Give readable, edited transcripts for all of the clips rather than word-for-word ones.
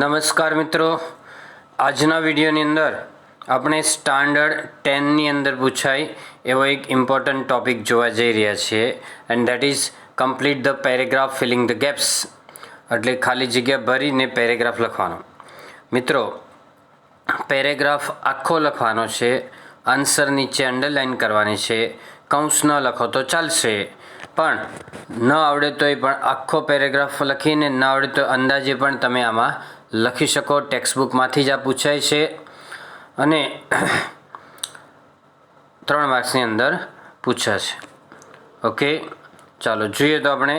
નમસ્કાર મિત્રો, આજના વિડીયોની અંદર આપણે સ્ટાન્ડર્ડ 10ની અંદર પૂછાય એવો એક ઇમ્પોર્ટન્ટ ટોપિક જોવા જઈ રહ્યા છીએ and that is complete the paragraph filling the gaps, એટલે ખાલી જગ્યા ભરીને પેરેગ્રાફ લખવાનો. મિત્રો, પેરેગ્રાફ આખો લખવાનો છે, આન્સર નીચે અંડરલાઇન કરવાની છે, કૌંસ ન લખો તો ચાલશે, પણ ન આવડે તોય પણ આખો પેરેગ્રાફ લખીને ન આવડે તો અંદાજે પણ તમે આમાં લખી શકો. ટેક્સ્ટબુકમાંથી જ આ પૂછાય છે અને 3 માર્ક્સની અંદર પૂછાશે. ઓકે, ચાલો જોઈએ તો આપણે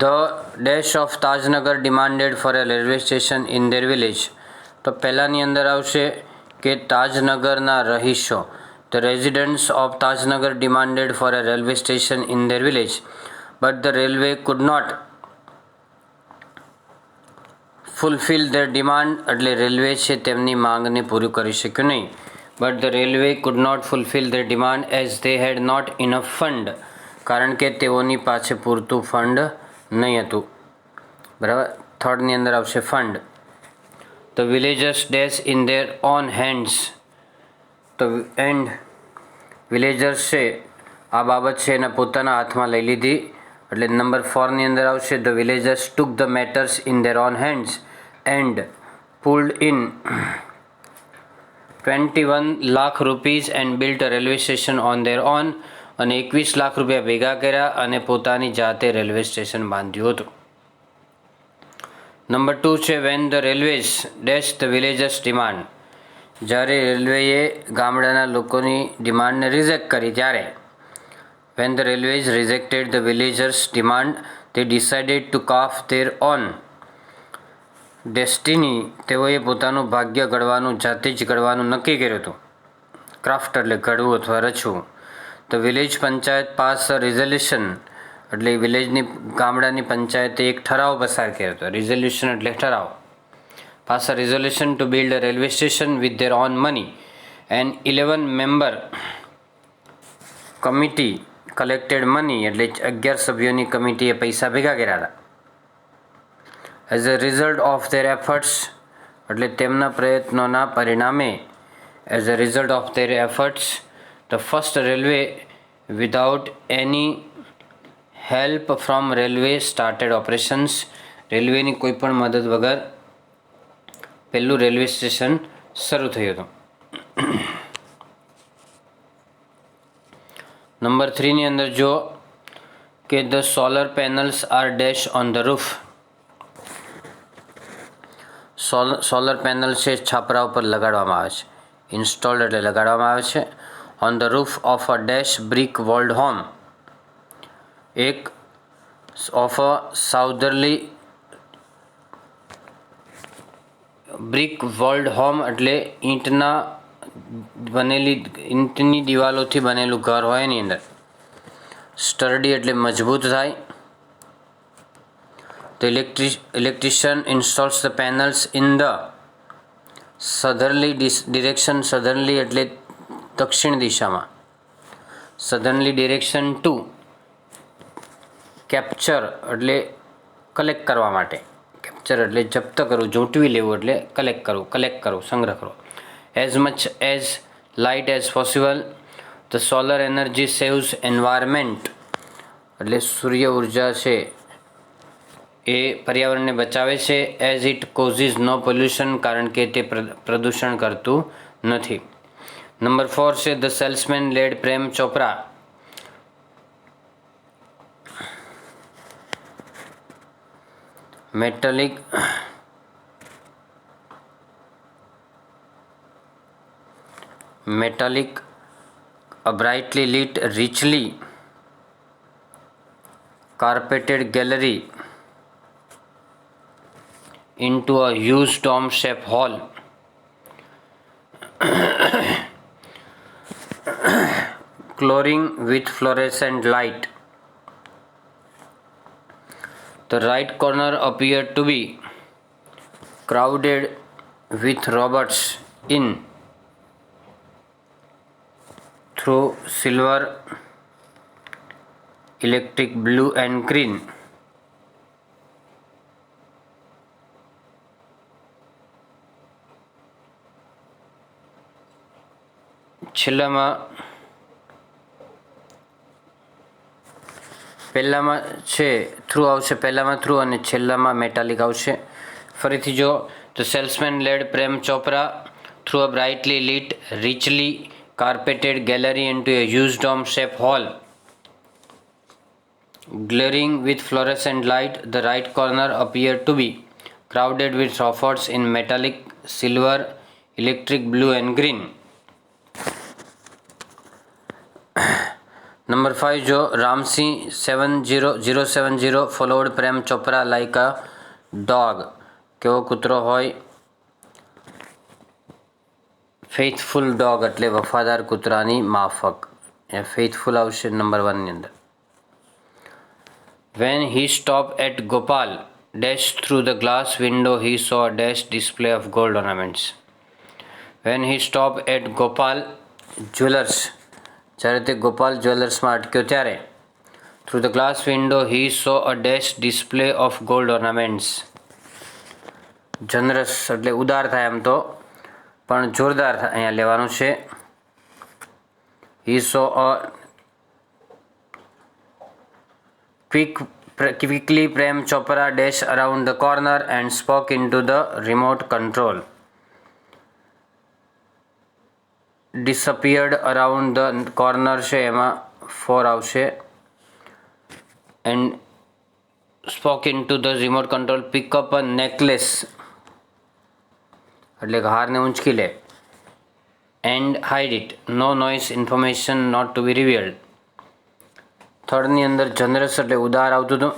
the dash of Tajnagar demanded for a railway station in their village. તો પહેલાંની અંદર આવશે કે તાજનગરના રહીશો, the residents of Tajnagar demanded for a railway station in their village but the railway could not fulfil their demand, એટલે રેલવે છે તેમની માંગને પૂરું કરી શક્યું નહીં. But the railway could not fulfil their demand as they had not enough fund, કારણ કે તેઓની પાસે પૂરતું ફંડ નહીં હતું. બરાબર, થર્ડની અંદર આવશે fund. The villagers dash in their on hands, તો એન્ડ વિલેજર્સ છે આ બાબત છે એના પોતાના હાથમાં લઈ લીધી, એટલે નંબર 4ની અંદર આવશે the villagers took the matters in their on hands and pulled in 21 lakh rupees and built a railway station on there on, અને 21 લાખ રૂપિયા ભેગા કર્યા અને પોતાની જાતે રેલવે સ્ટેશન બાંધ્યું હતું. નંબર 2 છે when the railways dash the villagers demand, જ્યારે રેલવેએ ગામડાના લોકોની ડિમાન્ડને રિજેક્ટ કરી ત્યારે when the railways rejected the villagers demand they decided to carve their own destiny, તેઓએ પોતાનું ભાગ્ય ઘડવાનું જાતે જ ઘડવાનું નક્કી કર્યું હતું. ક્રાફ્ટ એટલે ઘડવું અથવા રચવું. તો વિલેજ પંચાયત પાસ અ રિઝોલ્યુશન, એટલે વિલેજની ગામડાની પંચાયતે એક ઠરાવ પસાર કર્યો હતો. રિઝોલ્યુશન એટલે ઠરાવ. Pass a resolution to build a railway station with their on money and 11 member committee collected money, એટલે 11 સભ્યોની કમિટીએ પૈસા ભેગા કર્યા હતા. As a result of their efforts, એટલે તેમના પ્રયત્નોના પરિણામે as a result of their efforts the first railway without any help from railway started operations, રેલવેની કોઈ પણ મદદ વગર પહેલું રેલવે સ્ટેશન શરૂ થયું હતું. નંબર 3ની અંદર જો કે the solar panels are dash on the roof, solar panel છે છાપરા ઉપર લગાડવામાં આવે છે. ઇન્સ્ટોલ્ડ એટલે લગાડવામાં આવે છે. On the roof of a dash brick walled home, એક of a southerly brick walled home, એટલે ઈંટની દિવાલોથી બનેલું ઘર હોય એની અંદર. સ્ટર્ડી એટલે મજબૂત થાય. The electrician installs the panels in the southerly direction, southerly એટલે દક્ષિણ દિશામાં, southerly direction to capture એટલે કલેક્ટ કરવા માટે, કેપ્ચર એટલે જપ્ત કરવું, ઝૂંટવી લેવું એટલે કલેક્ટ કરવું, સંગ્રહ કરવો. As much as light as possible, the solar energy saves environment, એટલે સૂર્ય ઉર્જા છે એ પર્યાવરણને બચાવે છે. As it causes no pollution, કારણ કે તે પ્રદૂષણ કરતું નથી. નંબર 4 છે the salesman led Prem Chopra, metallic a brightly lit richly carpeted gallery into a huge dome-shaped hall. Glowing with fluorescent light. The right corner appeared to be crowded with robots in through silver, electric blue and green. છેલ્લામાં પહેલામાં છે through આવશે, પહેલામાં through અને છેલ્લામાં metallic આવશે. ફરીથી જો the salesman led Prem Chopra through a brightly lit richly carpeted gallery into a huge dome shaped hall glaring with fluorescent light. The right corner appeared to be crowded with robots in metallic, silver, electric blue and green. Number 5 જો Ramsinh 70070 followed Prem Chopra like a dog. કેવો કૂતરો હોય? Faithful dog એટલે વફાદાર કૂતરાની માફક. એ faithful આવશે number 1 ની અંદર. When he stopped at Gopal dash through the glass window he saw a dash display of gold ornaments. When he stopped at Gopal Jewelers, જ્યારે તે ગોપાલ જ્વેલર્સમાં અટક્યો ત્યારે through the glass window he saw a dash display of gold ornaments. જનરસ એટલે ઉદાર થાય એમ તો, પણ જોરદાર અહીંયા લેવાનું છે. he saw a quickly Prem Chopra dashed around the corner and spoke into the remote control. Disappeared around the corner છે એમાં 4 આવશે. and spoke into the remote control. Pick up a necklace એટલે કે હારને ઊંચકી લે. and hide it. No noise, information not to be revealed. થર્ડની અંદર જનરસ એટલે ઉદાર આવતું હતું.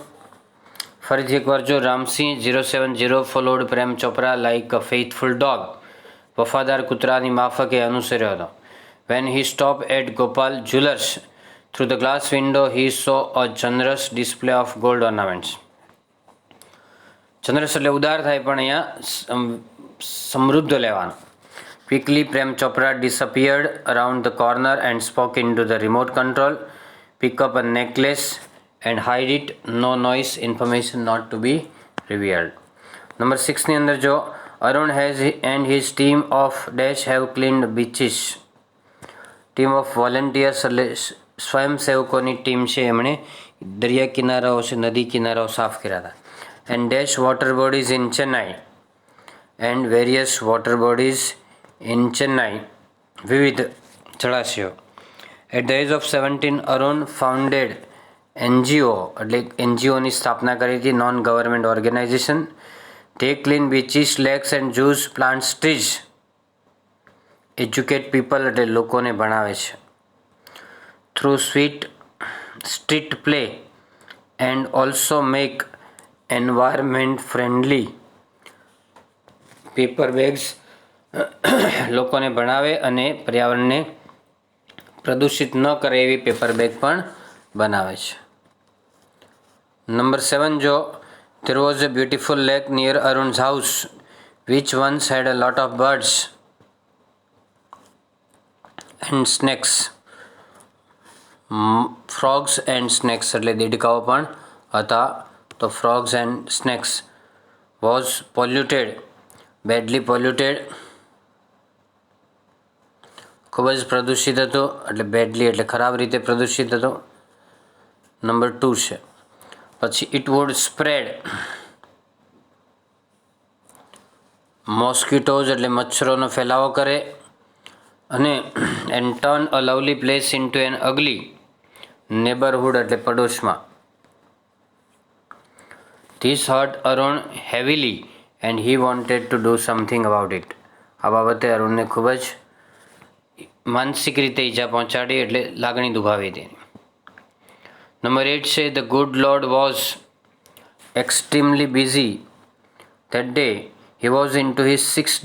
ફરીથી એકવાર જો Ramsingh 070 followed Prem Chopra like a faithful dog, વફાદાર કૂતરાની માફકે અનુસર્યો હતો. When he stop at Gopal jewellers through the glass window he saw a generous display of gold ornaments. Generous એટલે ઉદાર થાય, પણ અહીંયા સમૃદ્ધ લેવાનું. Quickly Prem Chopra disappeared around the corner and spoke into the remote control. Pick up a necklace and hide it. No noise, information not to be revealed. Number 6 ની અંદર જો Arun has and his team of dash have cleaned beaches. Team of volunteers એટલે સ્વયંસેવકોની team છે, એમણે દરિયા કિનારાઓ છે, નદી કિનારાઓ સાફ કર્યા હતા. and dash water bodies in Chennai and various water bodies in Chennai, વિવિધ જળાશયો. At the age of 17, Arun founded NGO એટલે NGOની સ્થાપના કરી હતી, non government organisation. They clean beaches, lakes and zoos, plants trees. Educate people એટલે લોકોને ભણાવે છે. Through street play and also make environment friendly. Paper bags લોકોને ભણાવે અને પર્યાવરણને પ્રદૂષિત ન કરે એવી પેપર બેગ પણ બનાવે છે. નંબર 7 જો there was a beautiful lake near Arun's house which once had a lot of birds and snakes. frogs and snakes એટલે દેડકાઓ પણ હતા. તો frogs and snakes was polluted, badly polluted, ખૂબ જ પ્રદૂષિત હતો. એટલે બેડલી એટલે ખરાબ રીતે પ્રદૂષિત હતો. નંબર 2 છે. પછી ઇટ વુડ સ્પ્રેડ મોસ્કિટોઝ એટલે મચ્છરોનો ફેલાવો કરે. અને and turn a lovely place into an ugly neighbourhood એટલે પડોશમાં. This hurt Arun heavily and he wanted to do something about it. આ બાબતે અરુણને ખૂબ જ માનસિક રીતે ઈજા પહોંચાડી એટલે લાગણી દુભાવી હતી. નંબર 8 છે the good lord was extremely busy that day. He was into his 6th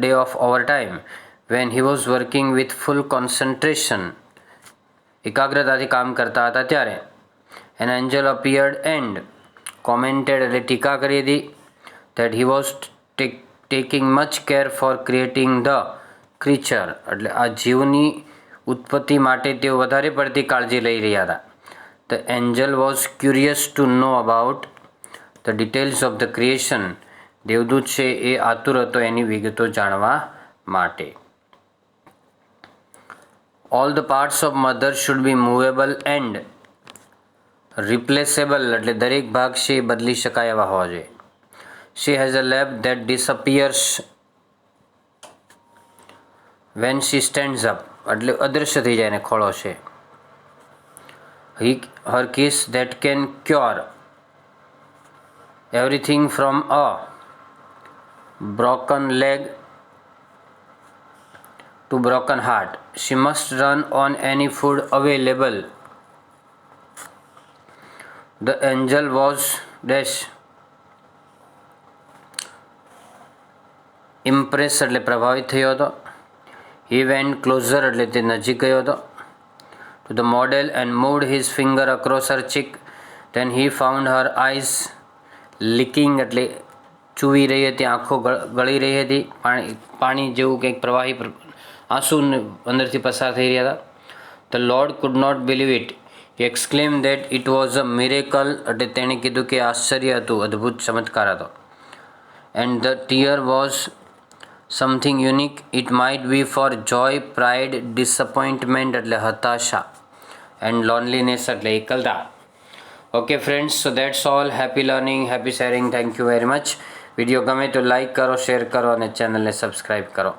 day of overtime when he was working with full concentration. એકાગ્રતાથી કામ કરતા હતા ત્યારે an angel appeared and commented એટલે ટીકા કરી હતી that he was taking much care for creating the creature એટલે આ જીવની ઉત્પત્તિ માટે તેઓ વધારે પડતી કાળજી લઈ રહ્યા હતા. The angel was curious to know about the details of the creation. દેવદૂત છે એ આતુર હતો એની વિગતો જાણવા માટે. All the parts of mother should be movable and રિપ્લેસેબલ એટલે દરેક ભાગ છે એ બદલી શકાય એવા હોવા જોઈએ. She has a lab that disappears when she stands up એટલે અદૃશ્ય થઈ જાય ને ખોળો છે. Her kiss that can cure everything from a broken leg to broken heart. She must run on any food available. The angel was dash impressed એટલે પ્રભાવિત થયો હતો. He went closer એટલે તે નજીક ગયો હતો. To the model and moved his finger across her cheek. Then he found her eyes leaking એટલે ચૂવી રહી હતી, આંખો ગળી રહી હતી, પાણી જેવું કંઈક પ્રવાહી આંસુ અંદરથી પસાર થઈ રહ્યા હતા. The lord could not believe it. He exclaim that it was a miracle એટલે તેણે કીધું કે આશ્ચર્ય હતું, અદ્ભુત ચમત્કાર હતો. And the tear was something unique. It might be for joy, pride, disappointment એટલે હતાશા, એન્ડ લોનલીનેસ એટલે એકલતા. Okay friends, so that's all. Happy learning, happy sharing. Thank you very much. Video ગમે તો લાઇક કરો, શેર કરો અને ચેનલને સબસ્ક્રાઈબ કરો.